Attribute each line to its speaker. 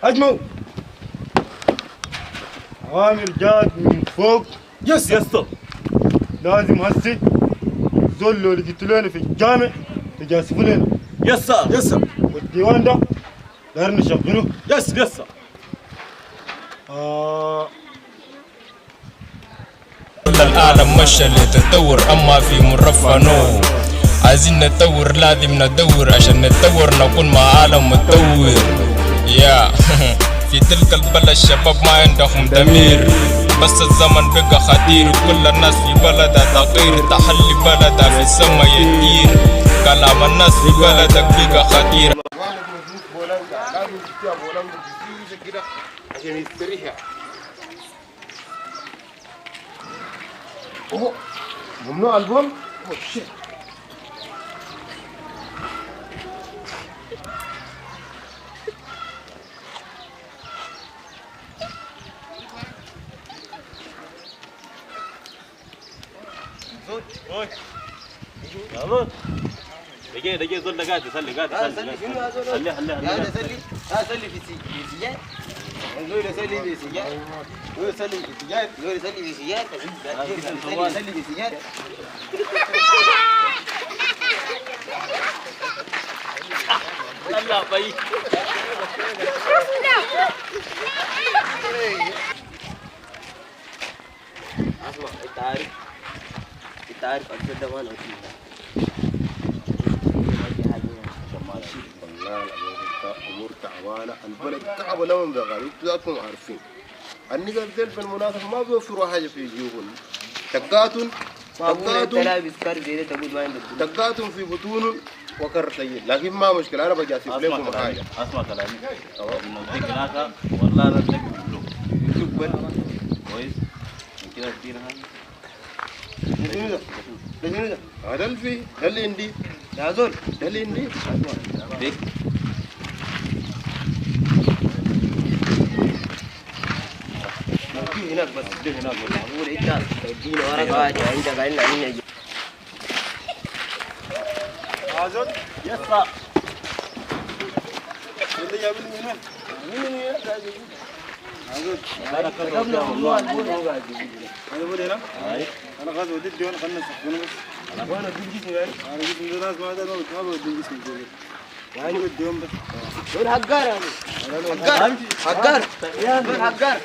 Speaker 1: هجموا. أوامر جات من فوق.
Speaker 2: يس يس.
Speaker 1: لازم هسي زول اللي قتلونا في الجامع تجاسفوا لنا.
Speaker 2: يس يس.
Speaker 1: والديوان ده داير نشغله.
Speaker 2: يس يس.
Speaker 3: كل العالم مشى للتطور أما في مرفه نو. عايزين نتطور لازم ندور عشان نتطور نكون مع عالم متطور. يا في تلك البلد الشباب ما عندهم ضمير، بس الزمن بقى خطير. كل الناس في بلدها تغير، تحلي بلدها في السما يطير. كلام الناس في بلدك بقى خطير.
Speaker 1: ممنوع البوم.
Speaker 2: دقيقة زول قاعد يصلي قاعد يصلي. خليه قاعد يصلي.
Speaker 4: أصلي في سجاد. زول يصلي في سجاد. زول يصلي في سجاد. زول يصلي في سجاد. يصلي في سجاد.
Speaker 2: لا باي.
Speaker 4: اسمع انت عارف الجدة ما نوتيها.
Speaker 1: والله امور تعبانه، البلد تعبانه لهم بغالي، انتوا ذاتكم عارفين. النقل ديل بالمناسبه ما بيوفروا حاجه في جيوبهم. تقاتل تقاتل في بطون وكر سيد، لكن ما مشكله انا بجاسف لكم حاجه.
Speaker 2: اسمع كلامي. نوديك هناك والله لا تلاقي بلو. كويس؟ من كده كتير
Speaker 1: هذا الفي ده اللي عندي
Speaker 4: يا زول
Speaker 1: ده اللي عندي.
Speaker 2: بيك
Speaker 4: هناك بس هناك بقول انت تدينا ورقه واحده عندك قاعدين علينا.
Speaker 1: يا زول
Speaker 2: يسا.
Speaker 1: انت جايب لي من وين؟
Speaker 2: انا كده والله
Speaker 1: انا بقول هنا انا غاز وديت ديوان خلنا نسخنه بس. وانا اديك جسمي يعني انا جسمي ده راس ما ده ما بدي جسمي كده يعني الديوان ده.
Speaker 4: دول حقار يا حقار دول حقار.